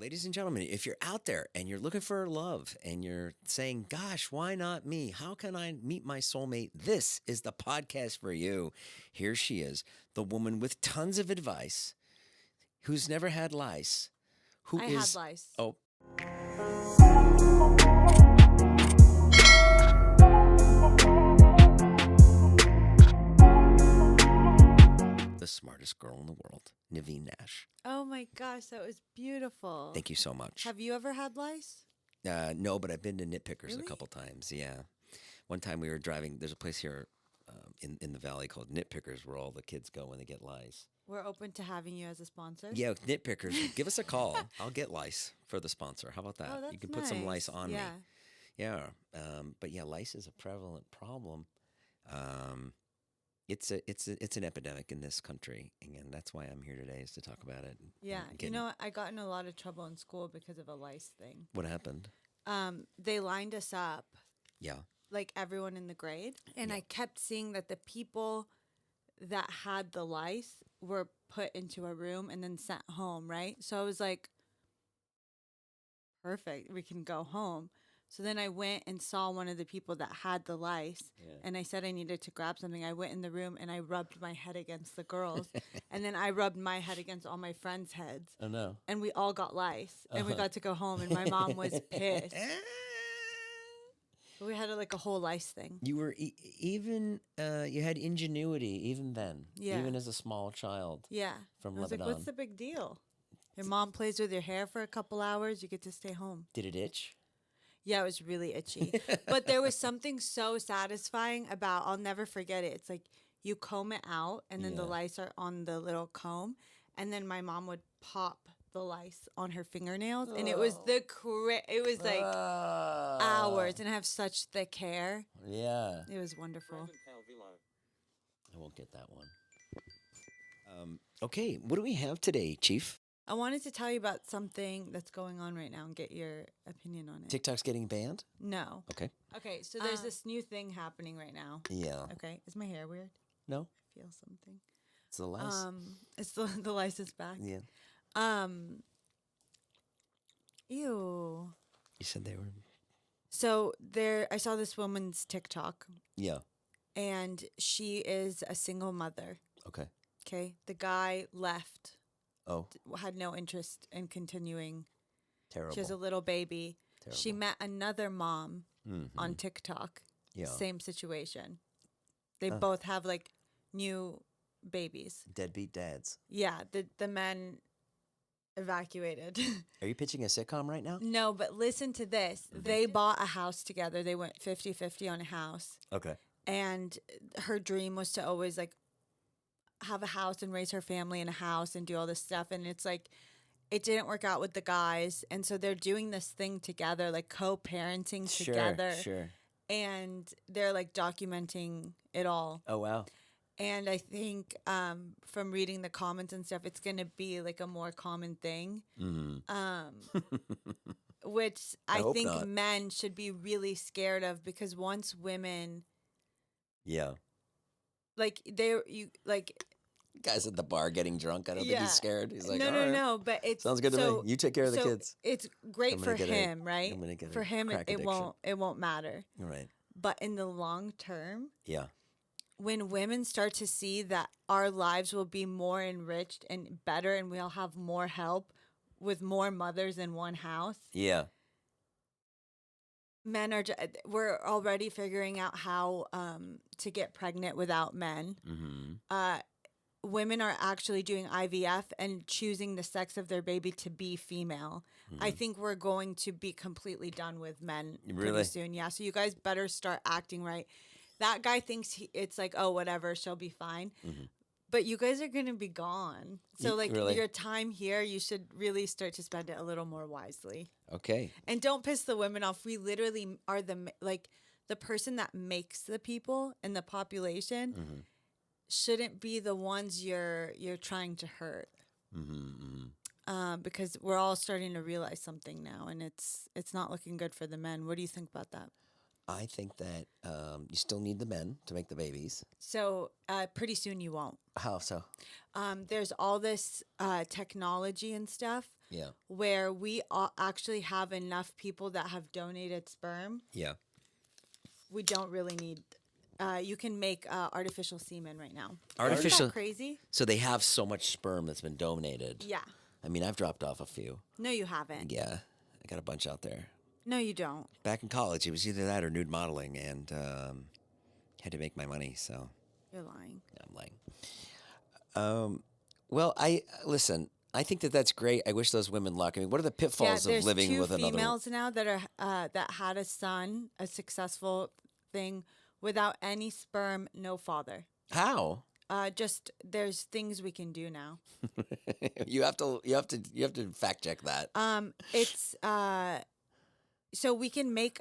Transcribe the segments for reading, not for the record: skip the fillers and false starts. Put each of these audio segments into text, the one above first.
Ladies and gentlemen, if you're out there and you're looking for love and you're saying, gosh, why not me? How can I meet my soulmate? This is the podcast for you. Here she is, the woman with tons of advice, who's never had lice, I had lice. Oh. The smartest girl in the world, Nivine Nash. Oh my gosh, that was beautiful. Thank you so much. Have you ever had lice? No, but I've been to Nitpickers Really? a couple times. Yeah. One time we were driving, there's a place here in the valley called Nitpickers where all the kids go when they get lice. We're open to having you as a sponsor. Yeah, Nitpickers, give us a call. I'll get lice for the sponsor. How about that? Oh, that's you can put some lice on me. Yeah. Yeah. But yeah, lice is a prevalent problem. It's an epidemic in this country, and that's why I'm here today, is to talk about it. Yeah. I got in a lot of trouble in school because of a lice thing. What happened? They lined us up. Yeah. Like everyone in the grade. And I kept seeing that the people that had the lice were put into a room and then sent home, right? So I was like, perfect, we can go home. So then I went and saw one of the people that had the lice, and I said I needed to grab something. I went in the room and I rubbed my head against the girls, and then I rubbed my head against all my friends' heads. Oh, no. And we all got lice, and we got to go home, and my mom was pissed. We had a whole lice thing. You were you had ingenuity even then, even as a small child. Yeah. From I was Lebanon. like, what's the big deal? Your mom plays with your hair for a couple hours, you get to stay home. Did it itch? Yeah, it was really itchy. But there was something so satisfying about, I'll never forget it. It's like you comb it out, and then the lice are on the little comb. And then my mom would pop the lice on her fingernails. And it was it was like hours. And I have such thick hair. Yeah. It was wonderful. I won't get that one. Okay, what do we have today, Chief? I wanted to tell you about something that's going on right now and get your opinion on it. TikTok's getting banned? No. Okay. Okay, so there's this new thing happening right now. Yeah. Okay, is my hair weird? No? I feel something. It's the lice. It's the lice is back. Yeah. Ew. You said they were... So I saw this woman's TikTok. Yeah. And she is a single mother. Okay. Okay. The guy left. Oh. Had no interest in continuing. Terrible. She has a little baby. Terrible. She met another mom on TikTok. Yeah. Same situation. They both have new babies. Deadbeat dads. Yeah. The men evacuated. Are you pitching a sitcom right now? No, but listen to this. They bought a house together. They went 50-50 on a house. Okay. And her dream was to always have a house and raise her family in a house and do all this stuff. And it's it didn't work out with the guys. And so they're doing this thing together, co-parenting together. Sure. And they're documenting it all. Oh, wow. And I think from reading the comments and stuff, it's going to be a more common thing. Mm-hmm. Which I think not. Men should be really scared of, because once women... Yeah. Guys at the bar getting drunk. I don't think he's scared. He's like, no. But it sounds good to me. You take care of the kids. It's great for him, right? I'm gonna get for him, it won't matter. Right. But in the long term, yeah, when women start to see that our lives will be more enriched and better, and we'll have more help with more mothers in one house. Yeah. Men we're already figuring out how to get pregnant without men. Mm-hmm. Women are actually doing IVF and choosing the sex of their baby to be female. Mm-hmm. I think we're going to be completely done with men pretty soon. Yeah, so you guys better start acting right. That guy thinks it's whatever, she'll be fine. Mm-hmm. But you guys are going to be gone. So, your time here, you should really start to spend it a little more wisely. Okay. And don't piss the women off. We literally are the person that makes the people in the population shouldn't be the ones you're trying to hurt. Because we're all starting to realize something now, and it's not looking good for the men. What do you think about that? I think that you still need the men to make the babies. So pretty soon you won't. How so? There's all this technology and stuff Yeah. where we actually have enough people that have donated sperm. Yeah. We don't really need. You can make artificial semen right now. Artificial. Isn't that crazy? So they have so much sperm that's been donated. Yeah. I mean, I've dropped off a few. No, you haven't. Yeah. I got a bunch out there. No, you don't. Back in college, it was either that or nude modeling, and had to make my money, so You're lying. I'm lying. Well, listen. I think that's great. I wish those women luck. I mean, what are the pitfalls of living with another? There's two females now that are that had a son, a successful thing, without any sperm, no father. How? Just there's things we can do now. You have to fact check that. It's so we can make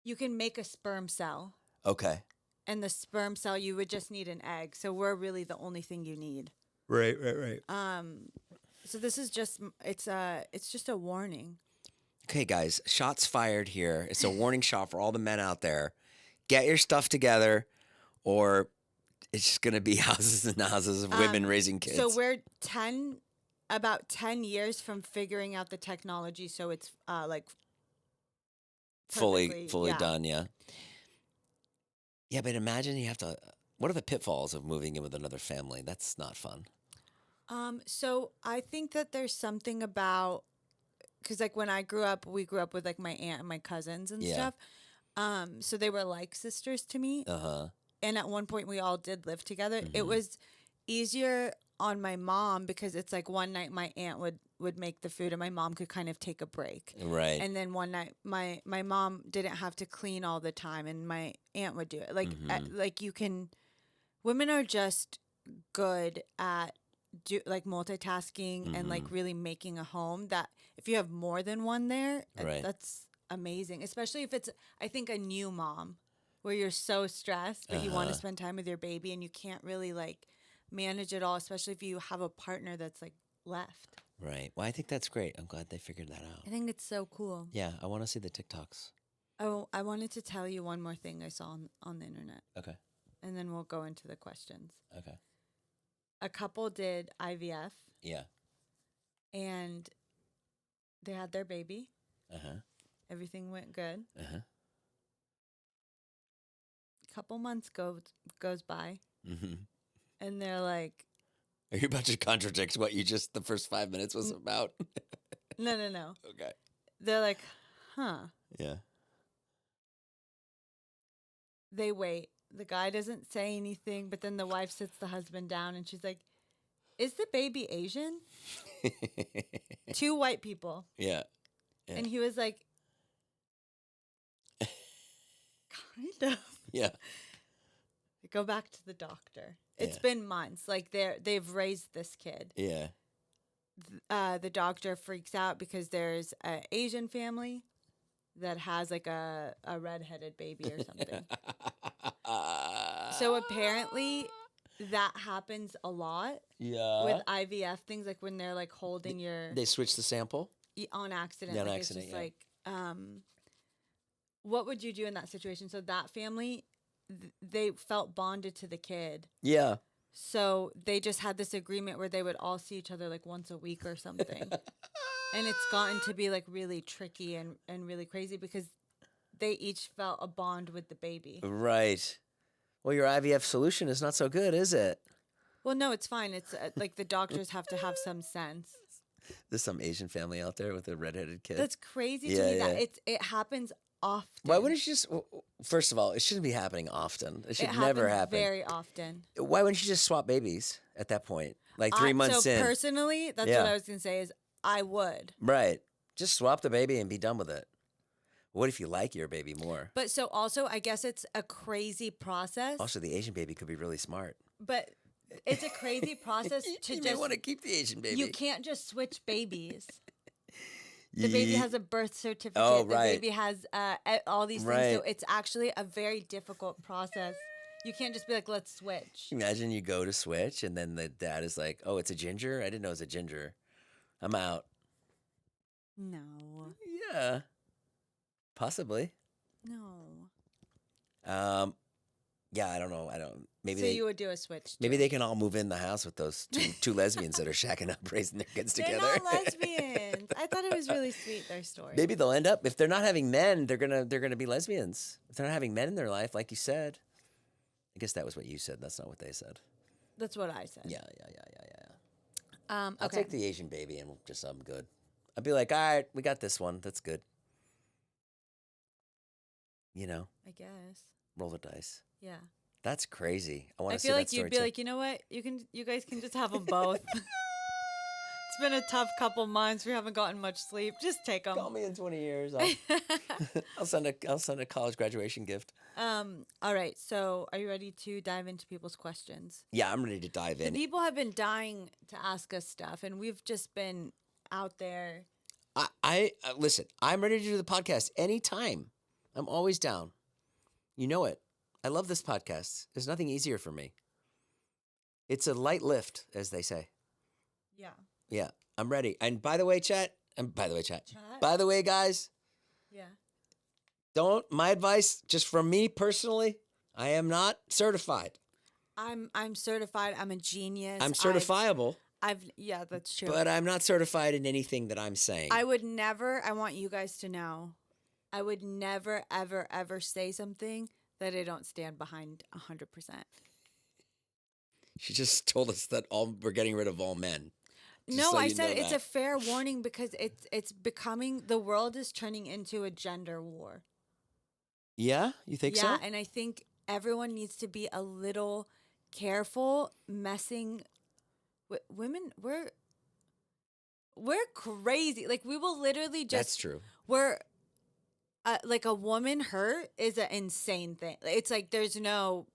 you can make a sperm cell. Okay. And the sperm cell, you would just need an egg. So we're really the only thing you need. Right. So this is just it's just a warning. Okay, guys, shots fired here. It's a warning shot for all the men out there. Get your stuff together, or it's just going to be houses and houses of women raising kids. So we're about 10 years from figuring out the technology, so it's like fully done, yeah. Yeah, but imagine you have to. What are the pitfalls of moving in with another family? That's not fun. So I think that there's something about, because like when I grew up, we grew up with like my aunt and my cousins and stuff. So they were like sisters to me. And at one point we all did live together. It was easier on my mom because it's like one night my aunt would make the food and my mom could kind of take a break. Right. And then one night my mom didn't have to clean all the time and my aunt would do it. Like women are just good at multitasking and like really making a home that if you have more than one there, that's amazing. Especially if it's, I think, a new mom where you're so stressed, but you want to spend time with your baby and you can't really like manage it all, especially if you have a partner that's like left. Right. Well, I think that's great. I'm glad they figured that out. I think it's so cool. Yeah, I want to see the TikToks. Oh, I wanted to tell you one more thing I saw on the internet. Okay. And then we'll go into the questions. Okay. A couple did IVF. Yeah. And they had their baby. Uh-huh. Everything went good. Uh-huh. A couple months goes by. Mm-hmm. And they're like... Are you about to contradict what you just, the first 5 minutes was about? No. Okay. They're like, huh. Yeah. They wait. The guy doesn't say anything, but then the wife sits the husband down and she's like, is the baby Asian? 2 white people. Yeah. And he was like, kind of. Yeah. Go back to the doctor. It's been months. Like they've raised this kid. Yeah. The doctor freaks out because there's an Asian family that has like a redheaded baby or something. So apparently that happens a lot. Yeah. With IVF things, like when they're like holding your... They switch the sample? On accident. Yeah, on like accident, it's just like, what would you do in that situation? So that family, they felt bonded to the kid. Yeah. So they just had this agreement where they would all see each other like once a week or something. And it's gotten to be like really tricky and really crazy because they each felt a bond with the baby. Right. Well, your IVF solution is not so good, is it? Well, no, it's fine. It's like the doctors have to have some sense. There's some Asian family out there with a redheaded kid. That's crazy to me that it happens often. Why wouldn't you just... First of all, it shouldn't be happening often. It should It never happens happen. very often. Why wouldn't you just swap babies at that point? Like 3 months in. So personally, that's what I was going to say is I would. Right. Just swap the baby and be done with it. What if you like your baby more? But so also, I guess it's a crazy process. Also, the Asian baby could be really smart. But it's a crazy process to you just... may want to keep the Asian baby. You can't just switch babies. The baby has a birth certificate. Oh, right. The baby has all these things. So it's actually a very difficult process. You can't just be like, let's switch. Imagine you go to switch and then the dad is like, oh, it's a ginger? I didn't know it was a ginger. I'm out. No. Yeah. Possibly. No. Yeah, I don't know. I don't. Maybe So they. you would do a switch. Maybe too. they can all move in the house with those two lesbians that are shacking up, raising their kids They're together. not lesbians. I thought it was really sweet, their story. Maybe they'll end up, if they're not having men, they're gonna be lesbians. If they're not having men in their life, like you said. I guess that was what you said. That's not what they said. That's what I said. Yeah. Okay. I'll take the Asian baby and just I'm good. I'll be like, all right, we got this one. That's good. You know, I guess. roll the dice. Yeah. That's crazy. I want I to see feel that like story you'd be too. like, you know what? You guys can just have them both. It's been a tough couple months. We haven't gotten much sleep. Just take them. Call me in 20 years. I'll send a college graduation gift. All right. So, are you ready to dive into people's questions? Yeah, I'm ready to dive The in. people have been dying to ask us stuff, and we've just been out there. I listen. I'm ready to do the podcast anytime. I'm always down. You know it. I love this podcast. There's nothing easier for me. It's a light lift, as they say. Yeah. Yeah, I'm ready. And by the way, chat. By the way, guys. Yeah. My advice, just from me personally, I am not certified. I'm certified. I'm a genius. I'm certifiable, yeah, that's true. but I'm not certified in anything that I'm saying. I would never, I want you guys to know, I would never, ever, ever say something that I don't stand behind 100%. She just told us that we're getting rid of all men. Just No, so I you said know it's that. a fair warning because it's becoming, the world is turning into a gender war. Yeah, you think so? Yeah, and I think everyone needs to be a little careful messing with women. We're crazy. Like we will literally just. That's true. We're like a woman hurt is an insane thing. It's like there's no.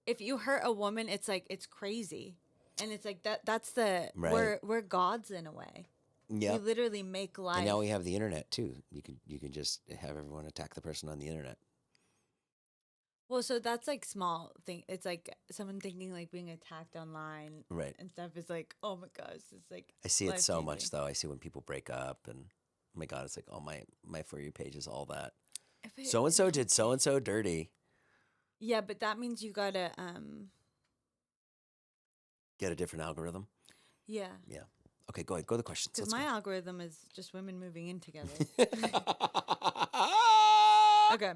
If you hurt a woman, it's like it's crazy, and it's like that. That's the Right. we're gods in a way. Yeah. We literally make life. And now we have the internet too. You can just have everyone attack the person on the internet. Well, so that's like small thing. It's like someone thinking like being attacked online, Right. and stuff is like, oh my gosh, it's like. I see it so life-changing. much though. I see when people break up and oh my God, it's like, oh my For You page is all that. So and so did so and so dirty. Yeah, but that means you gotta Get a different algorithm. yeah. Yeah. Okay, go ahead. Go to the questions. Because Let's my go. algorithm is just women moving in together. Okay.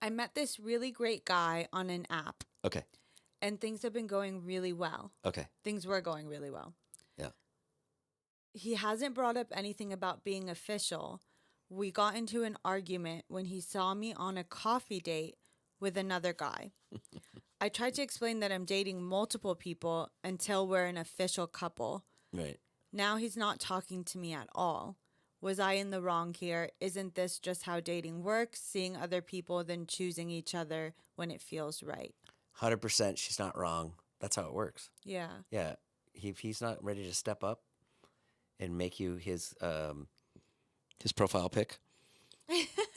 I met this really great guy on an app, Okay. and things have been going really well. Okay. Things were going really well. Yeah. He hasn't brought up anything about being official. We got into an argument when he saw me on a coffee date with another guy. I tried to explain that I'm dating multiple people until we're an official couple. Right. Now he's not talking to me at all. Was I in the wrong here? Isn't this just how dating works? Seeing other people, then choosing each other when it feels right. 100%. She's not wrong. That's how it works. Yeah. Yeah. If he's not ready to step up and make you his profile pic,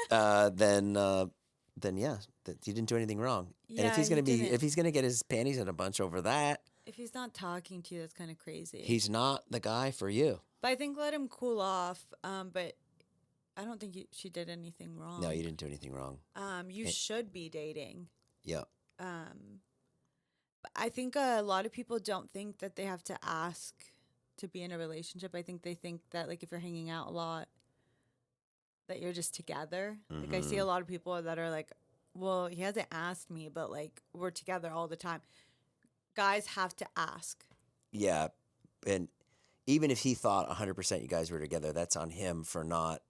then yeah, you didn't do anything wrong. And Yeah, if he's he gonna get his panties in a bunch over that, If he's not talking to you, that's kind of crazy. he's not the guy for you. But I think let him cool off. But I don't think she did anything wrong. No, you didn't do anything wrong. You should be dating. Yeah. But I think a lot of people don't think that they have to ask to be in a relationship. I think they think that like if you're hanging out a lot, that you're just together. Like I see a lot of people that are like, well, he hasn't asked me, but like we're together all the time. Guys have to ask. Yeah. And even if he thought 100% you guys were together, that's on him for not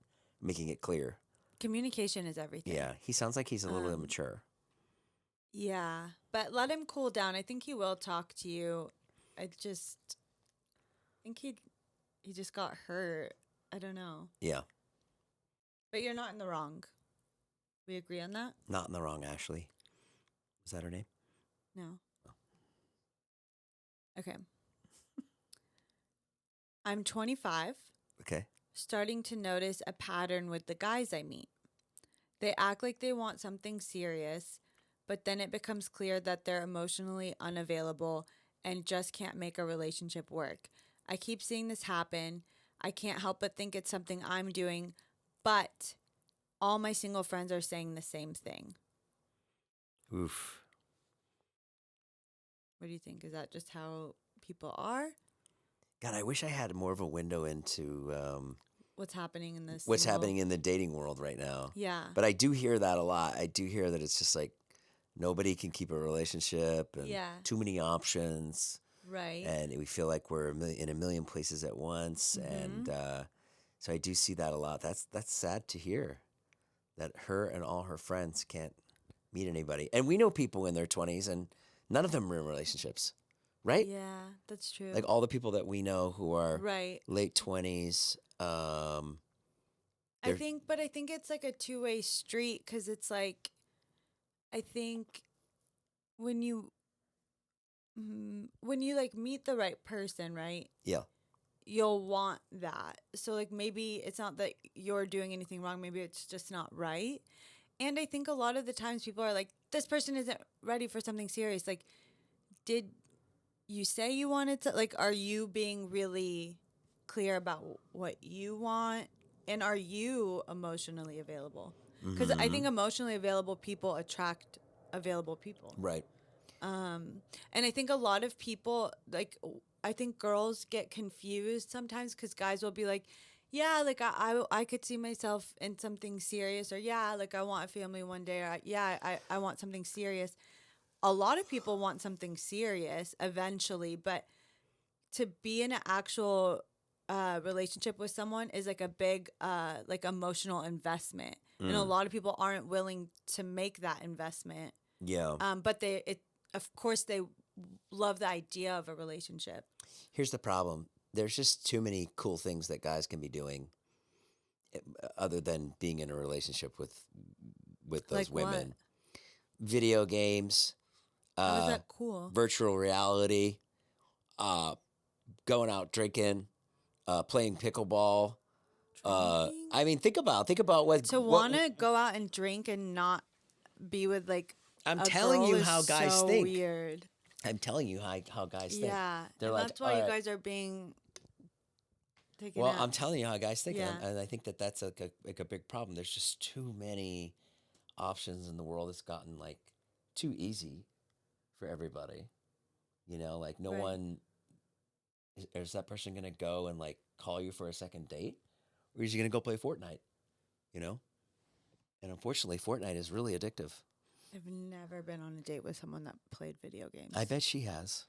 making it clear. Communication is everything. Yeah. He sounds like he's a little immature. Yeah, but let him cool down. I think he will talk to you. I think he just got hurt. I don't know. Yeah. But you're not in the wrong. We agree on that? Not in the wrong, Ashley. Is that her name? No. Okay. I'm 25, Okay. starting to notice a pattern with the guys I meet. They act like they want something serious, but then it becomes clear that they're emotionally unavailable and just can't make a relationship work. I keep seeing this happen. I can't help but think it's something I'm doing, but all my single friends are saying the same thing. Oof. What do you think? Is that just how people are? God, I wish I had more of a window into What's happening in this? what's happening in the dating world right now. Yeah. But I do hear that a lot. I do hear that it's just like nobody can keep a relationship and too many options. Right. And we feel like we're in a million places at once. And so I do see that a lot. That's sad to hear that her and all her friends can't meet anybody. And we know people in their 20s and none of them are in relationships, right? Yeah, that's true. Like all the people that we know who are right. late 20s. I think it's like a two-way street because it's like, I think when you like meet the right person, right? Yeah. You'll want that. So like maybe it's not that you're doing anything wrong. Maybe it's just not right. And I think a lot of the times people are like, this person isn't ready for something serious. Like, did you say you wanted to, like, are you being really clear about what you want? And are you emotionally available? Because I think emotionally available people attract available people. Right. And I think a lot of people, like, I think girls get confused sometimes because guys will be like, yeah, like I could see myself in something serious, or yeah, like I want a family one day, or I want something serious. A lot of people want something serious eventually, but to be in an actual relationship with someone is like a big like emotional investment, and a lot of people aren't willing to make that investment. Yeah. But of course they love the idea of a relationship. Here's the problem. There's just too many cool things that guys can be doing other than being in a relationship with those Like women. what? Video games. How is that cool? Virtual reality. Going out drinking. Playing pickleball. I mean, think about what To want to go out and drink and not be with like I'm a telling girl you is how guys so think. weird. I'm telling you how guys think. Yeah, They're and like, that's why "All you right." guys are being taken Well, out. I'm telling you how guys think, Yeah. and I think that's like a big problem. There's just too many options in the world. It's gotten like too easy for everybody. You know, like no Right. one is that person gonna go and like call you for a second date, or is he gonna go play Fortnite? You know, and unfortunately, Fortnite is really addictive. I've never been on a date with someone that played video games. I bet she has.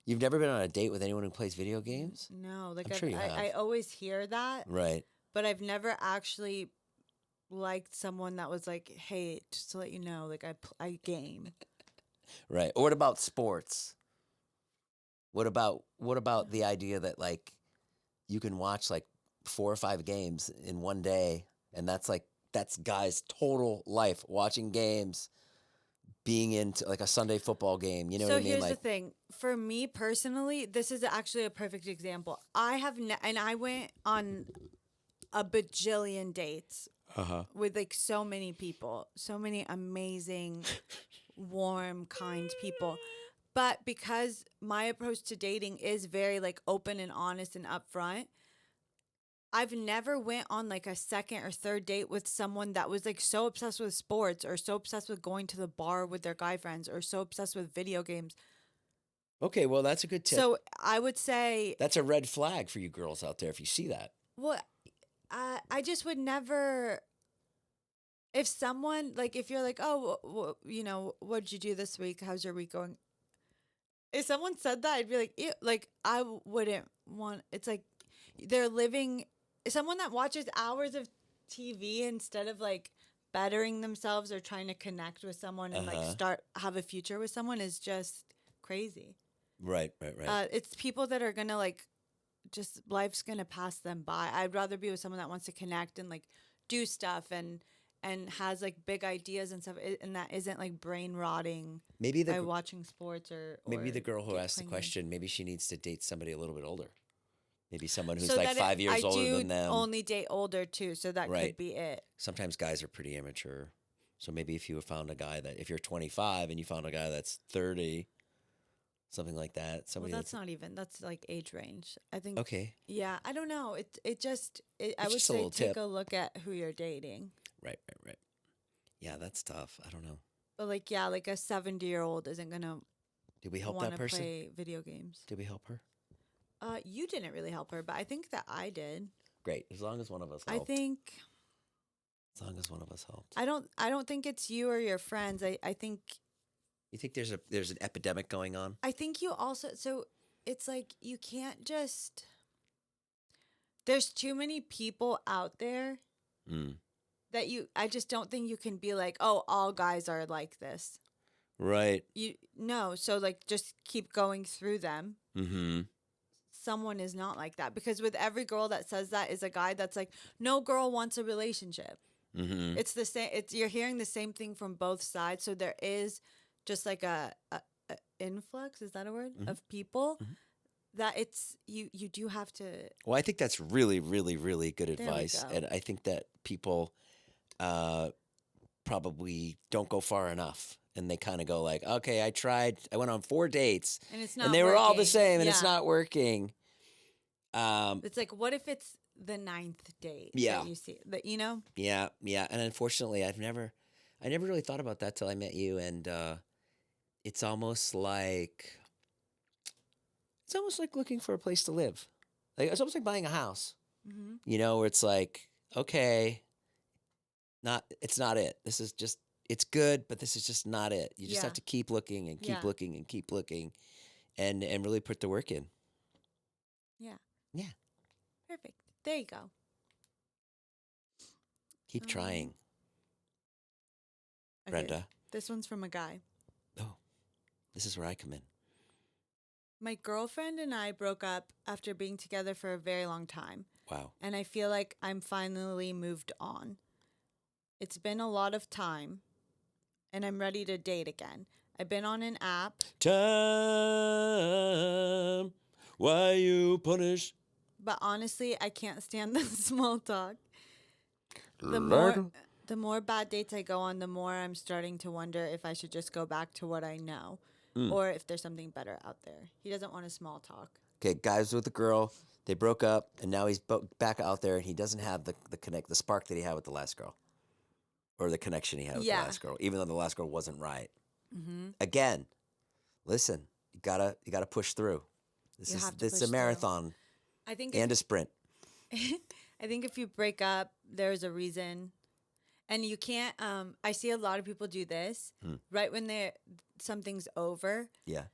You've never been on a date with anyone who plays video games? No, like I'm sure you have. I always hear that, Right. but I've never actually liked someone that was like, "Hey, just to let you know, like I game." Right. Or what about sports? What about the idea that like you can watch like 4 or 5 games in one day, and that's guys' total life, watching games, being into like a Sunday football game. You know So what I mean? here's Like, the thing. For me personally, this is actually a perfect example. And I went on a bajillion dates with like so many people, so many amazing, warm, kind people. But because my approach to dating is very like open and honest and upfront, I've never went on like a second or third date with someone that was like so obsessed with sports or so obsessed with going to the bar with their guy friends or so obsessed with video games. okay, well that's a good tip. So I would say That's a red flag for you girls out there if you see that. well, I just would never. If someone like, if you're like, oh, you know, what'd you do this week? How's your week going? If someone said that, I'd be like, ew, like I wouldn't want. It's like they're living. Someone that watches hours of TV instead of like bettering themselves or trying to connect with someone and like have a future with someone is just crazy. Right. It's people that are gonna like just life's gonna pass them by. I'd rather be with someone that wants to connect and like do stuff and has like big ideas and stuff, and that isn't like brain rotting by watching sports or maybe the girl who asked the playing question, maybe she needs to date somebody a little bit older. Maybe someone who's so like 5 years older than them. I do only date older too, so that could be it. Sometimes guys are pretty immature. So maybe if you found a guy if you're 25 and you found a guy that's 30, something like that. Well, that's like age range. I think. Okay. Yeah, I don't know. I would just a say little take tip. a look at who you're dating. Right. Yeah, that's tough. I don't know. But like, yeah, like a 70-year-old isn't gonna Did we help want that to person? play video games. Did we help her? You didn't really help her, but I think that I did. Great. As long as one of us I helped. think As long as one of us helped. I don't think it's you or your friends. I think You think there's an epidemic going on? I think you also, so it's like you can't just, there's too many people out there that I just don't think you can be like, oh, all guys are like this. Right. No, so like just keep going through them. Mm-hmm. Someone is not like that, because with every girl that says that is a guy that's like, no girl wants a relationship. Mm-hmm. It's the same. You're hearing the same thing from both sides. So there is just like a influx. Is that a word? Of people that it's you do have to. Well, I think that's really, really, really good There we advice, go. and I think that people probably don't go far enough, and they kind of go like, "Okay, I tried. I went on 4 dates, And it's not and they were all the working. same, and it's Yeah. not working." It's like, what if it's the 9th date? Yeah. That you see that, you know. Yeah, and unfortunately, I never really thought about that till I met you, and it's almost like looking for a place to live. Like it's almost like buying a house. Mm-hmm. You know, where it's like, okay, it's not it. This is just, it's good, but this is just not it. You just Yeah. have to keep looking and keep Yeah. looking and keep looking, and really put the work in. Yeah. Yeah. Perfect. There you go. Keep trying, Okay, Brenda. this one's from a guy. Oh, this is where I come in. My girlfriend and I broke up after being together for a very long time, Wow. and I feel like I'm finally moved on. It's been a lot of time, and I'm ready to date again. I've been on an app, Time, why you punish? but honestly, I can't stand the small talk. The Learn. more bad dates I go on, the more I'm starting to wonder if I should just go back to what I know, or if there's something better out there. He doesn't want a small talk. Okay, guys with a girl, they broke up, and now he's back out there, and he doesn't have the spark that he had with the last girl, or the connection he had with the Yeah. last girl, even though the last girl wasn't right. Mm-hmm. Again, listen, you gotta push through. This You is have to it's push a through. marathon I think and a sprint. I think if you break up, there's a reason. And you can't I see a lot of people do this right when something's over Yeah.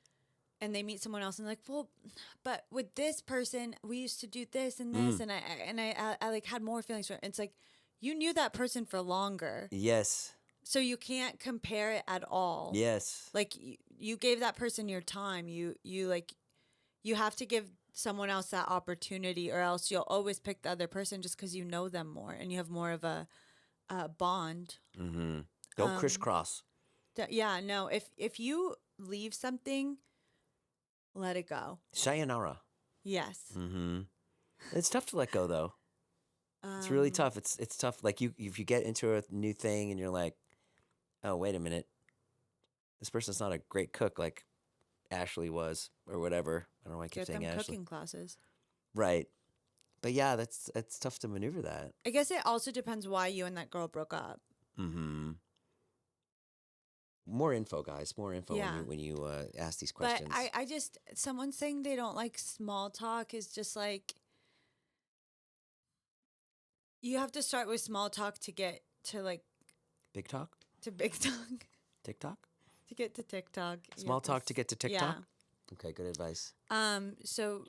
and they meet someone else and like, well, but with this person, we used to do this and this and I like had more feelings for it. It's like you knew that person for longer. Yes. So you can't compare it at all. Yes. Like you gave that person your time. You have to give someone else that opportunity, or else you'll always pick the other person just because you know them more and you have more of a bond. Mm-hmm. Don't crisscross. Yeah, no. If you leave something, let it go. Sayonara. Yes. Mm-hmm. It's tough to let go, though. It's really tough. It's tough. Like if you get into a new thing and you're like, oh, wait a minute, this person's not a great cook like Ashley was, or whatever. I don't know why I keep Get saying them Ashley. cooking classes. Right. But yeah, it's tough to maneuver that. I guess it also depends why you and that girl broke up. Mm-hmm. More info, guys. More info Yeah. when you ask these questions. But I just, someone saying they don't like small talk is just like, you have to start with small talk to get to like, Big talk? to big talk. TikTok? To get to TikTok. You Small have to talk to get to TikTok? Yeah. Okay, good advice. So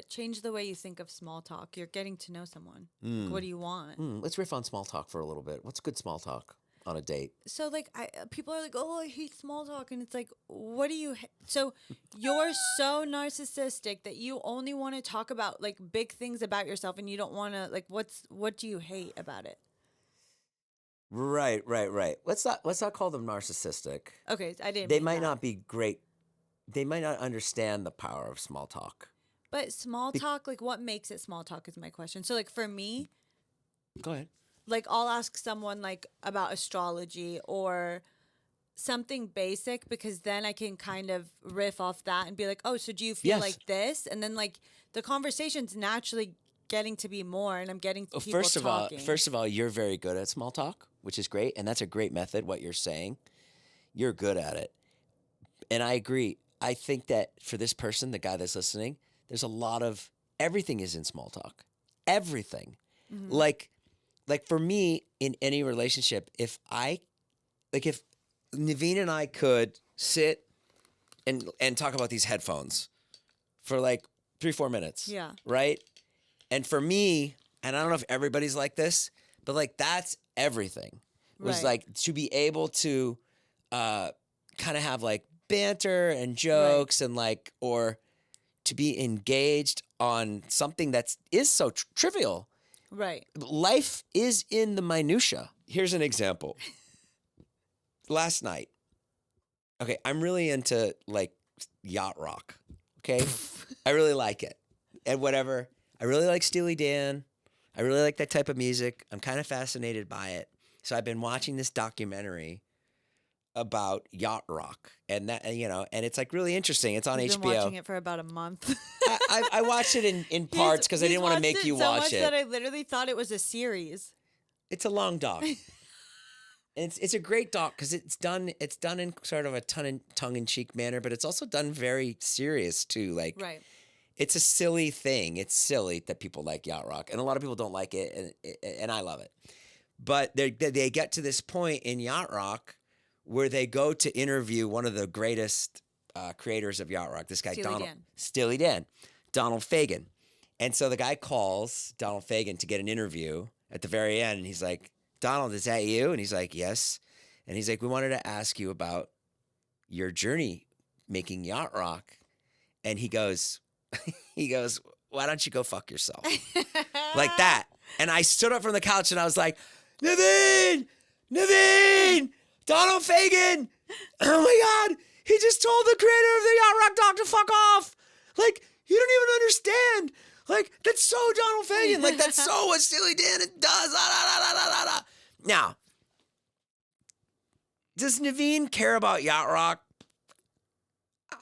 change the way you think of small talk. You're getting to know someone. Like, what do you want? Let's riff on small talk for a little bit. What's good small talk on a date? So like people are like, oh, I hate small talk, and it's like, what do you? So you're so narcissistic that you only want to talk about like big things about yourself, and you don't want to like what do you hate about it? Right. Let's not call them narcissistic. Okay, I didn't. They mean might that. not be great. They might not understand the power of small talk. But small talk, like what makes it small talk is my question. So like for me, Go ahead. like I'll ask someone like about astrology or something basic, because then I can kind of riff off that and be like, oh, so do you feel Yes. like this? And then like the conversation's naturally getting to be more, and I'm getting to Well, people talking. first of all, you're very good at small talk, which is great, and that's a great method. What you're saying, you're good at it, and I agree. I think that for this person, the guy that's listening, there's a lot of everything is in small talk. Everything, Mhm. like for me in any relationship, if Nivine and I could sit and talk about these headphones for like 3-4 minutes, Yeah. right? And for me, and I don't know if everybody's like this, but like that's everything. Was Right. like to be able to kind of have like banter and Right. jokes and like or to be engaged on something that is so trivial. Right. Life is in the minutia. Here's an example. Last night, okay, I'm really into like yacht rock. Okay, I really like it and whatever. I really like Steely Dan. I really like that type of music. I'm kind of fascinated by it. So I've been watching this documentary about yacht rock, and that and it's like really interesting. It's on He's HBO. been watching it for about a month. I watched it in parts because I didn't want to make you watch so it. much that I literally thought it was a series. It's a long doc. It's a great doc because it's done in sort of a tongue in cheek manner, but it's also done very serious too. Like Right. it's a silly thing. It's silly that people like yacht rock, and a lot of people don't like it, and I love it. But they get to this point in yacht rock where they go to interview one of the greatest creators of yacht rock. This guy Steely Dan, Donald Fagen, and so the guy calls Donald Fagen to get an interview at the very end, and he's like, Donald, is that you? And he's like, yes. And he's like, we wanted to ask you about your journey making yacht rock. And he goes, why don't you go fuck yourself? Like that. And I stood up from the couch and I was like, Nivine, Donald Fagen. Oh my God. He just told the creator of the yacht rock doc to fuck off. Like, you don't even understand. Like, that's so Donald Fagen. Like, that's so what Steely Dan does. Now, does Nivine care about yacht rock?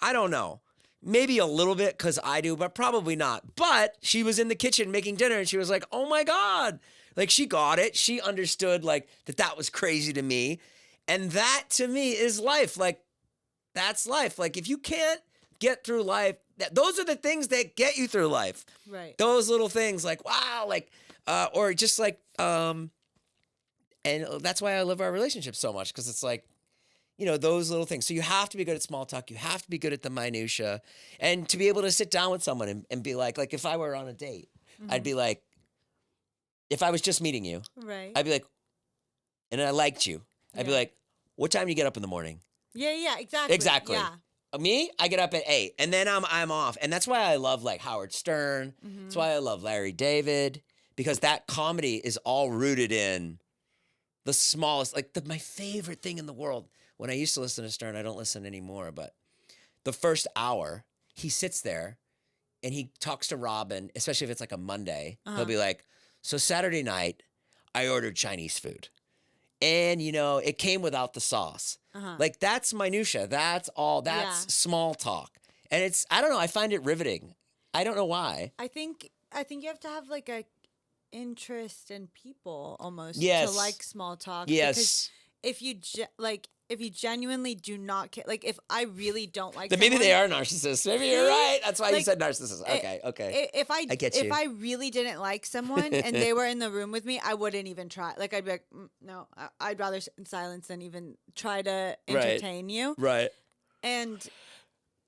I don't know. Maybe a little bit because I do, but probably not. But she was in the kitchen making dinner and she was like, oh my God. Like, she got it. She understood, like, that was crazy to me. And that, to me, is life. Like, that's life. Like, if you can't get through life, those are the things that get you through life. Right. Those little things like, wow, like, or just like, and that's why I love our relationship so much because it's like, those little things. So you have to be good at small talk. You have to be good at the minutia and to be able to sit down with someone and be like if I were on a date, I'd be like, if I was just meeting you, right. I'd be like, and I liked you. I'd be like, what time do you get up in the morning? Yeah, exactly. Exactly. Yeah. Me, I get up at 8 and then I'm off. And that's why I love like Howard Stern. That's why I love Larry David because that comedy is all rooted in the smallest, like my favorite thing in the world. When I used to listen to Stern, I don't listen anymore, but the first hour, he sits there and he talks to Robin, especially if it's like a Monday. He'll be like, so Saturday night, I ordered Chinese food. And, it came without the sauce. Like, that's minutia. That's all. That's small talk. And I don't know, I find it riveting. I don't know why. I think you have to have like a interest in people almost Yes. to like small talk. Yes. Because if you genuinely do not care, like if I really don't like Then maybe they are narcissists. Maybe you're right. That's why you said narcissists. Okay. If I get you. If I really didn't like someone and they were in the room with me, I wouldn't even try. Like I'd be like, no, I'd rather sit in silence than even try to entertain you. Right. And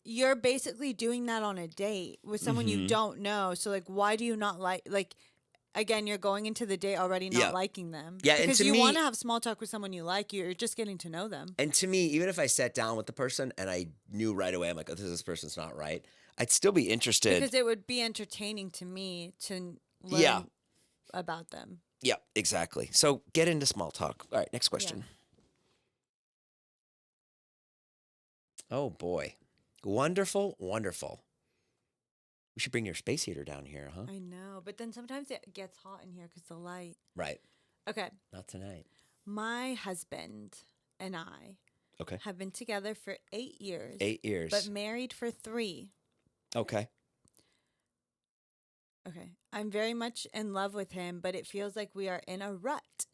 you're basically doing that on a date with someone you don't know. So like, why do you not like? Again, you're going into the date already not liking them. Yeah, because and to you me, want to have small talk with someone you like. You're just getting to know them. And to me, even if I sat down with the person and I knew right away, I'm like, oh, this person's not right, I'd still be interested. Because it would be entertaining to me to learn about them. Yeah, exactly. So get into small talk. All right, next question. Yeah. Oh, boy. Wonderful, wonderful. We should bring your space heater down here, huh? I know, but then sometimes it gets hot in here because the light. Right. Okay. Not tonight. My husband and I have been together for 8 years. 8 years. But married for 3. Okay. Okay. I'm very much in love with him, but it feels like we are in a rut.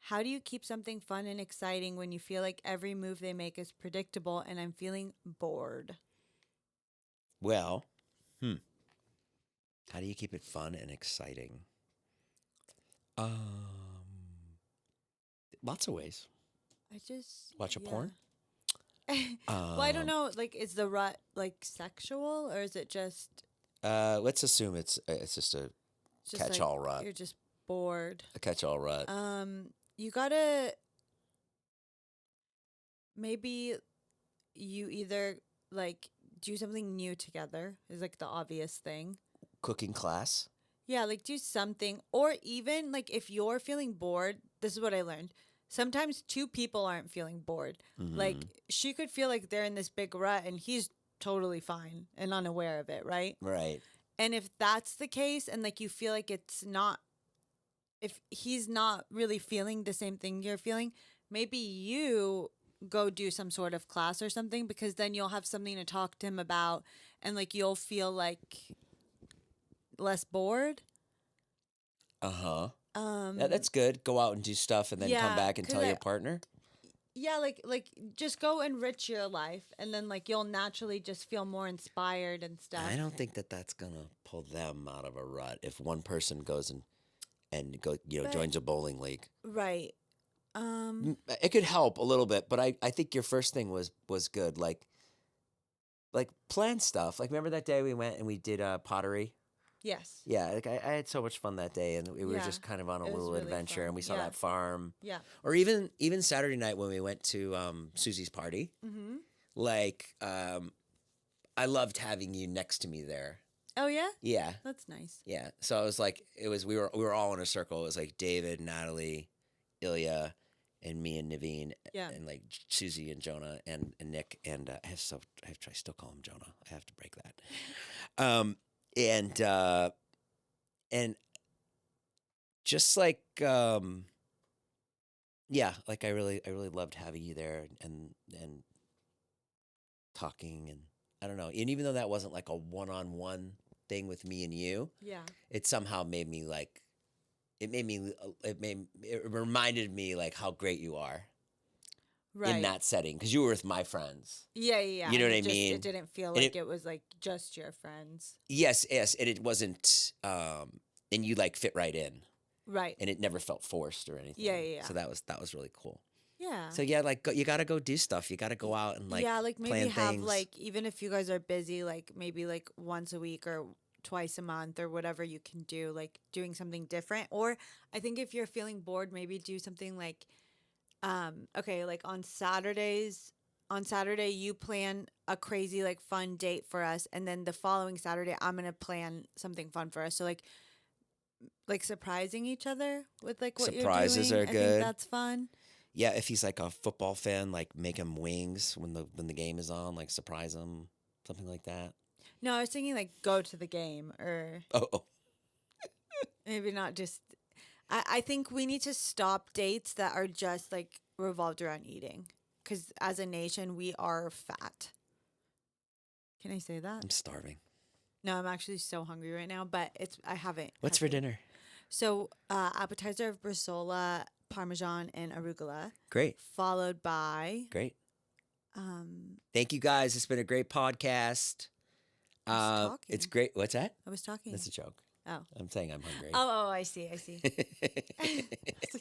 How do you keep something fun and exciting when you feel like every move they make is predictable and I'm feeling bored? Well, how do you keep it fun and exciting? Lots of ways. I just Watch a porn. Well, I don't know. Like, is the rut like sexual or is it just Let's assume it's just a just catch-all rut. You're just bored. A catch-all rut. You gotta maybe you either like do something new together is like the obvious thing. Cooking class. Yeah, like do something, or even like if you're feeling bored, this is what I learned. Sometimes two people aren't feeling bored. Like she could feel like they're in this big rut and he's totally fine and unaware of it, right? Right. And if that's the case and like you feel like it's not, if he's not really feeling the same thing you're feeling, maybe you go do some sort of class or something because then you'll have something to talk to him about and like you'll feel like less bored. Uh-huh. That's good. Go out and do stuff and then come back and tell your partner. Yeah, like just go enrich your life and then like you'll naturally just feel more inspired and stuff. I don't think that's gonna pull them out of a rut if one person goes and joins a bowling league. Right. It could help a little bit, but I think your first thing was good. Like plan stuff. Like remember that day we went and we did pottery? Yes. Yeah, like I had so much fun that day, and we were just kind of on a little really adventure, fun. and we saw that farm. Yeah. Or even Saturday night when we went to Susie's party. Mm-hmm. Like I loved having you next to me there. Oh yeah? Yeah. That's nice. Yeah. So it was like we were all in a circle. It was like David, Natalie, Ilya, and me and Nivine. Yeah. And like Susie and Jonah and Nick and I still call him Jonah. I have to break that. And just like yeah, like I really loved having you there and talking, and I don't know. And even though that wasn't like a one-on-one thing with me and you, Yeah. it somehow made me like it reminded me like how great you are. Right. In that setting, because you were with my friends. Yeah, yeah, yeah. You know what I mean? It didn't feel like it was like just your friends. Yes, and it wasn't, and you like fit right in. Right. And it never felt forced or anything. Yeah. So that was really cool. Yeah. So yeah, like you got to go do stuff. You got to go out and like like maybe plan have things. like even if you guys are busy, like maybe like once a week or twice a month or whatever you can do, like doing something different. Or I think if you're feeling bored, maybe do something like okay, like on Saturday you plan a crazy like fun date for us, and then the following Saturday I'm gonna plan something fun for us. So like surprising each other with like what Surprises you're doing. are good. I think that's fun. Yeah, if he's like a football fan, like make him wings when the game is on, like surprise him, something like that. No, I was thinking like go to the game or Oh. maybe not just. I think we need to stop dates that are just like revolved around eating, because as a nation we are fat. Can I say that? I'm starving. No, I'm actually so hungry right now, but I haven't. What's for dinner? So, appetizer of bresaola, parmesan, and arugula. Great. Followed by. Great. Thank you guys. It's been a great podcast. I was talking. It's great. What's that? I was talking. That's a joke. Oh. I'm saying I'm hungry. Oh, I see.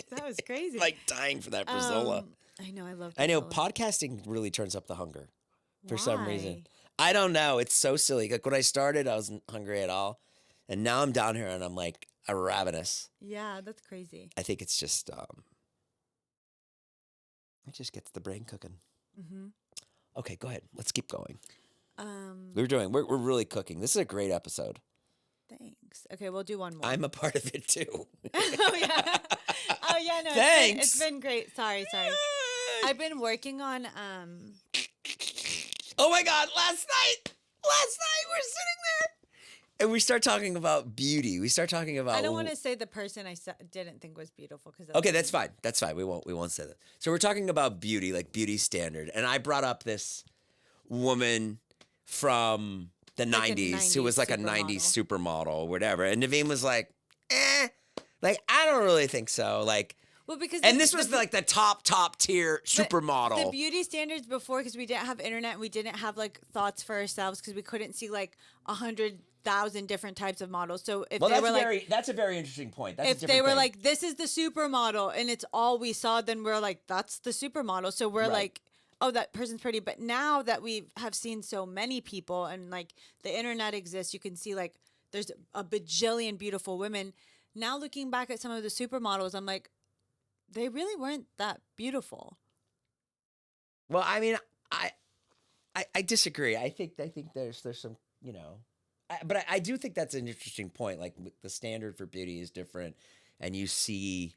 That was crazy. Like dying for that bresaola. I know. I love. I know. bresaola. Podcasting really turns up the hunger for some Why? reason. I don't know. It's so silly. Like when I started, I wasn't hungry at all, and now I'm down here and I'm like ravenous. Yeah, that's crazy. I think it's just it just gets the brain cooking. Mm-hmm. Okay, go ahead. Let's keep going. We're really cooking. This is a great episode. Thanks. Okay, we'll do one more. I'm a part of it too. Oh yeah. Oh yeah. No. Thanks. It's been great. Sorry. I've been working on Oh my God! Last night we're sitting there, and we start talking about beauty. We start talking about. I don't want to say the person I didn't think was beautiful because. Okay, that's fine. That's fine. We won't say that. So we're talking about beauty, like beauty standard, and I brought up this woman from the Like a 90s, who was like a 90s supermodel. supermodel or whatever. And Nivine was like, like, I don't really think so. Like, Well, because and this was like the top tier but supermodel. the beauty standards before, because we didn't have internet, and we didn't have like thoughts for ourselves, because we couldn't see like 100,000 different types of models. So if they were like, that's a very interesting point. That's if they were like, this is the supermodel, and it's all we saw, then we're like, that's the supermodel. So we're Right. like, oh, that person's pretty. But now that we have seen so many people, and like the internet exists, you can see like there's a bajillion beautiful women. Now looking back at some of the supermodels, I'm like, they really weren't that beautiful. Well, I mean, I disagree. I think there's some, but I do think that's an interesting point. Like the standard for beauty is different, and you see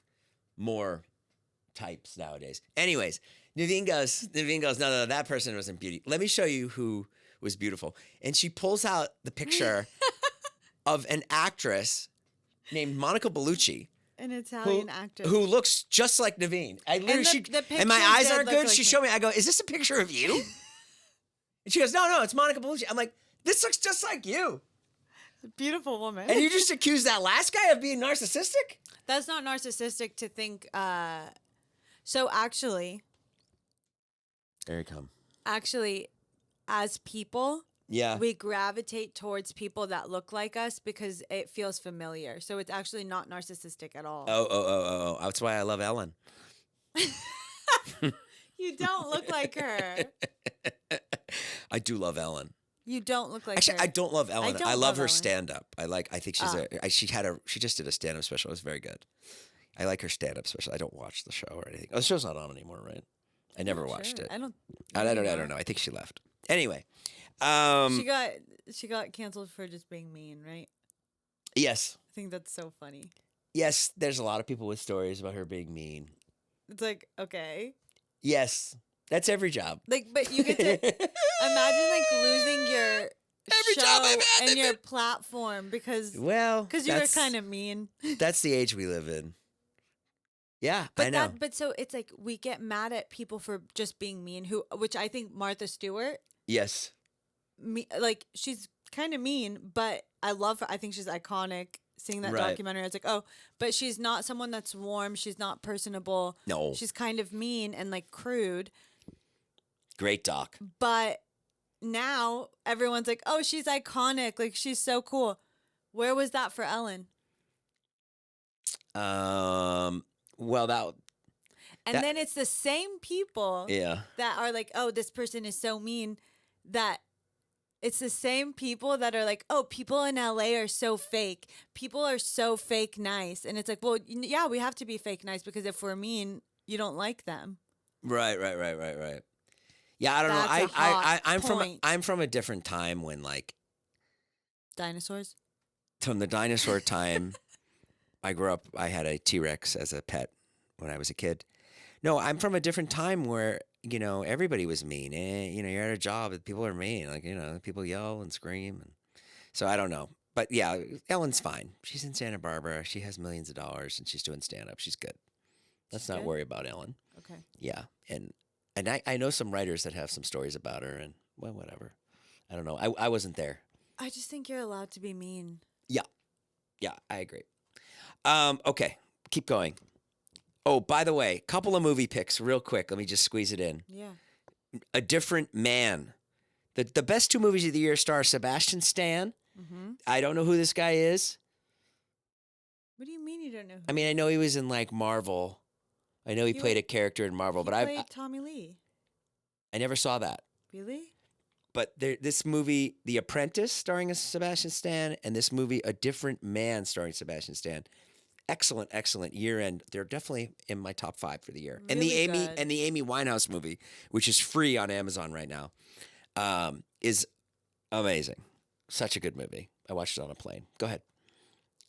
more types nowadays. Anyways, Nivine goes, no, that person wasn't beauty. Let me show you who was beautiful. And she pulls out the picture of an actress named Monica Bellucci. An Italian actress who looks just like Nivine. I literally, the and my eyes picture aren't did look good. like She her. showed me. I go, is this a picture of you? And she goes, no, it's Monica Bellucci. I'm like, this looks just like you. Beautiful woman. And you just accused that last guy of being narcissistic? That's not narcissistic to think. So actually, There you come. As people, Yeah. we gravitate towards people that look like us because it feels familiar. So it's actually not narcissistic at all. Oh. That's why I love Ellen. You don't look like her. I do love Ellen. You don't look like Actually, her. I don't love Ellen. don't I love her Ellen. stand-up. I think she's she just did a stand-up special. It was very good. I like her stand-up special. I don't watch the show or anything. Oh, the show's not on anymore, right? I never watched Sure. it. I don't know. I think she left. Anyway. She got canceled for just being mean, right? Yes. I think that's so funny. Yes, there's a lot of people with stories about her being mean. It's like, okay. Yes. That's every job. Like, but you get to imagine like losing your Every show job I've had, and your platform because you were kind of mean. That's the age we live in. Yeah, But I know. but so it's like we get mad at people for just being mean, which I think Martha Stewart, Yes. like she's kind of mean, but I love her. I think she's iconic. Seeing that Right. documentary, I was like, oh, but she's not someone that's warm. She's not personable. No. She's kind of mean and like crude. Great doc. But now everyone's like, oh, she's iconic. Like she's so cool. Where was that for Ellen? Well, that Then it's the same people yeah. that are like, oh, this person is so mean, that it's the same people that are like, oh, people in LA are so fake. People are so fake nice. And it's like, well, yeah, we have to be fake nice because if we're mean, you don't like them. Right. Yeah, I don't That's a know. hot I'm from a different time when like Dinosaurs? from the dinosaur time. I grew up. I had a T-Rex as a pet when I was a kid. No, I'm from a different time where everybody was mean. You're at a job, people are mean. Like people yell and scream, and so I don't know. But yeah, Ellen's fine. She's in Santa Barbara. She has millions of dollars, and she's doing stand-up. She's good. Let's not worry about Ellen. Okay. Yeah, and I know some writers that have some stories about her, and well, whatever. I don't know. I wasn't there. I just think you're allowed to be mean. Yeah, I agree. Okay, keep going. Oh, by the way, couple of movie picks real quick. Let me just squeeze it in. Yeah. A Different Man. The best two movies of the year star Sebastian Stan. Mm-hmm. I don't know who this guy is. What do you mean you don't know? I mean, I know he was in like Marvel. I know he played a character in Marvel, but he played Tommy Lee. I never saw that. Really? But this movie, The Apprentice, starring Sebastian Stan, and this movie, A Different Man, starring Sebastian Stan. Excellent year end. They're definitely in my top 5 for the year. Really And the Amy Winehouse movie, which is free on Amazon right now, is amazing. Such a good movie. I watched it on a plane. Go ahead.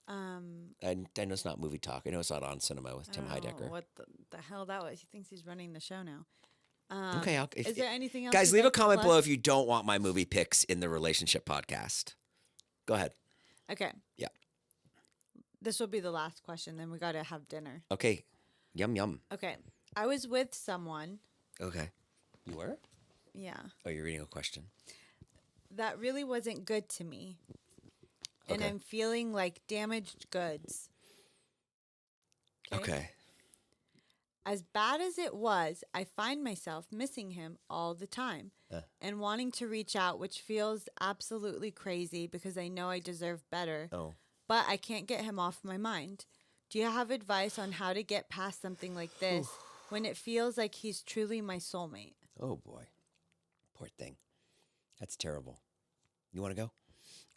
I know it's not movie talk. I know it's not on cinema with Tim Heidecker. What the hell that was? He thinks he's running the show now. Okay. Is there anything else? Guys, you'd leave a like to comment plug? below if you don't want my movie picks in the relationship podcast. Go ahead. Okay. Yeah. This will be the last question. Then we got to have dinner. Okay. Yum. Okay. I was with someone. Okay. You were? Yeah. Oh, you're reading a question. that really wasn't good to me. And Okay. I'm feeling like damaged goods. Okay. As bad as it was, I find myself missing him all the time and wanting to reach out, which feels absolutely crazy because I know I deserve better. Oh. But I can't get him off my mind. Do you have advice on how to get past something like this when it feels like he's truly my soulmate? Oh, boy. Poor thing. That's terrible. You want to go?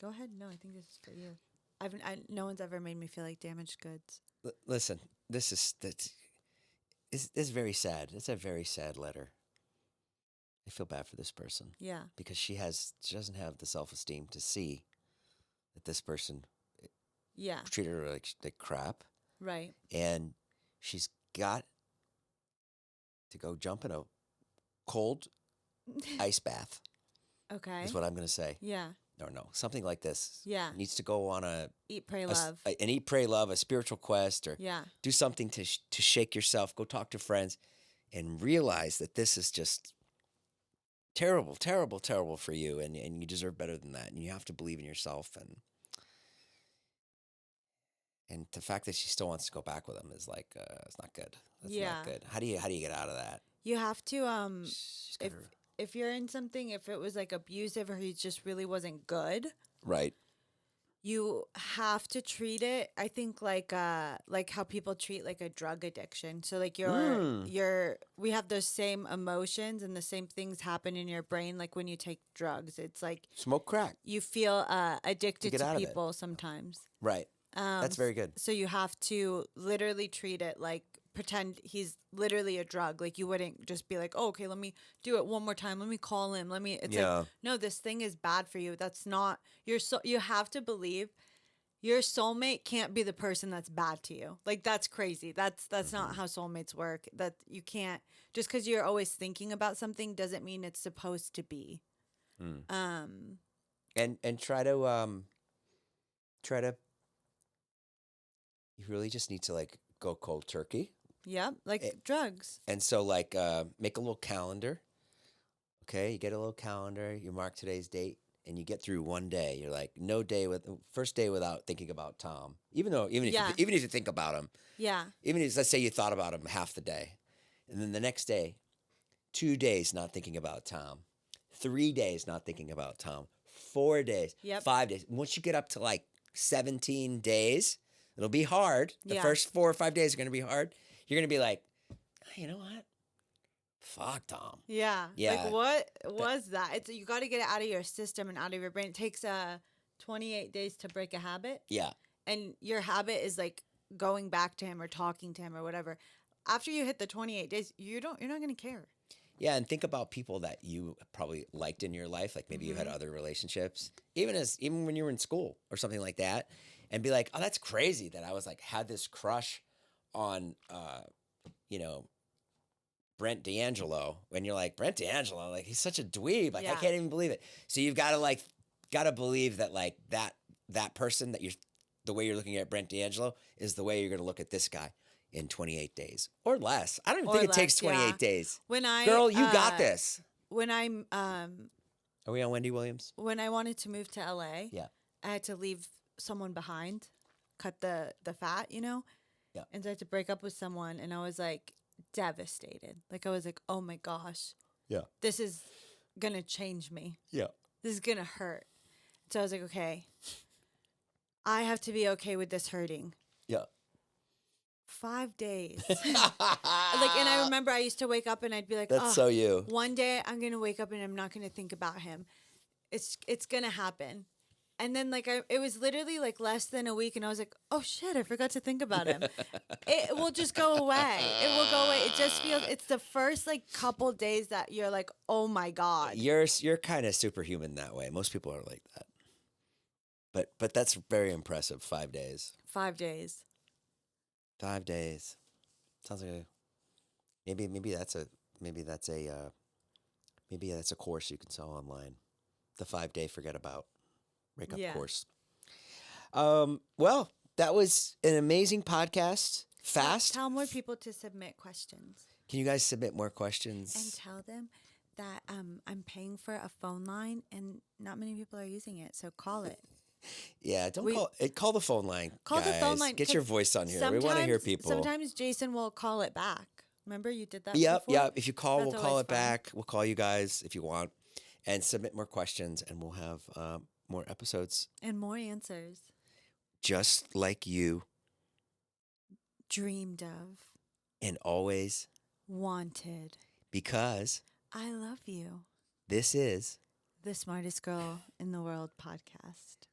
Go ahead. No, I think this is for you. No one's ever made me feel like damaged goods. Listen, this is very sad. It's a very sad letter. I feel bad for this person. Yeah. Because she doesn't have the self-esteem to see that this person treated her like crap. Right. And she's got to go jump in a cold ice bath. Okay. Is what I'm going to say. Yeah. Or no, something like this. Yeah. Needs to go on Eat, pray, love. an eat, pray, love, a spiritual quest, or do something to shake yourself. Go talk to friends, and realize that this is just terrible, terrible, terrible for you, and you deserve better than that. And you have to believe in yourself, and the fact that she still wants to go back with him is like it's not good. That's not good. How do you get out of that? You have to if you're in something, if it was like abusive or he just really wasn't good, right? You have to treat it, I think, like how people treat like a drug addiction. So like we have those same emotions and the same things happen in your brain like when you take drugs. It's like smoke crack. You feel addicted to people sometimes. Right. That's very good. So you have to literally treat it like pretend he's literally a drug. Like you wouldn't just be like, oh, okay, let me do it one more time. Let me call him. It's like, no, this thing is bad for you. That's not you have to believe your soulmate can't be the person that's bad to you. Like that's crazy. That's not how soulmates work. That you can't, just because you're always thinking about something doesn't mean it's supposed to be. And try to you really just need to like go cold turkey. Yep, like drugs. And so make a little calendar. Okay, you get a little calendar, you mark today's date, and you get through one day. You're like, first day without thinking about Tom. Even if you think about him. Yeah. Even if, let's say you thought about him half the day. And then the next day, 2 days not thinking about Tom. 3 days not thinking about Tom. 4 days. Yep. 5 days. Once you get up to like 17 days, it'll be hard. The first 4 or 5 days are going to be hard. You're going to be like, you know what? Fuck Tom. Yeah. Like what was that? You got to get it out of your system and out of your brain. It takes 28 days to break a habit. Yeah. And your habit is like going back to him or talking to him or whatever. After you hit the 28 days, you're not going to care. Yeah, and think about people that you probably liked in your life, like maybe you had other relationships, even when you were in school or something like that, and be like, "Oh, that's crazy that I was like had this crush on Brent D'Angelo." When you're like, Brent D'Angelo, like he's such a dweeb, like I can't even believe it. So you've got to believe that like that person that the way you're looking at Brent D'Angelo is the way you're going to look at this guy in 28 days or less. I don't even think it takes 28 days. Girl, you got this. When I'm Are we on Wendy Williams? When I wanted to move to LA, Yeah. I had to leave someone behind, cut the fat, Yeah. And so I had to break up with someone, and I was like devastated. Like I was like, oh my gosh. Yeah. This is gonna change me. Yeah. This is gonna hurt. So I was like, okay, I have to be okay with this hurting. Yeah. 5 days. And I remember I used to wake up and I'd be like, that's so you. One day I'm going to wake up and I'm not going to think about him. It's going to happen. And then it was literally like less than a week and I was like, oh shit, I forgot to think about him. It will just go away. It will go away. It just feels, it's the first couple days that you're like, oh my God. You're kind of superhuman that way. Most people are like that. But that's very impressive. 5 days. 5 days. 5 days. Sounds like maybe that's a course you can sell online. The 5-day forget about breakup course. Well, that was an amazing podcast. Fast. Tell more people to submit questions. Can you guys submit more questions? And tell them that I'm paying for a phone line and not many people are using it. So call it. Yeah, don't call the phone line. Call guys. the phone line. Get your 'Cause voice on here. We want to hear people. Sometimes Jason will call it back. Remember you did that Yep, before? yep. If you call, That's we'll call always it fun. back. We'll call you guys if you want, and submit more questions, and we'll have more episodes And more answers. just like you Dreamed of. and always, Wanted. because I love you. this is The Smartest Girl in the World podcast.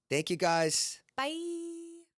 Thank you, guys. Bye.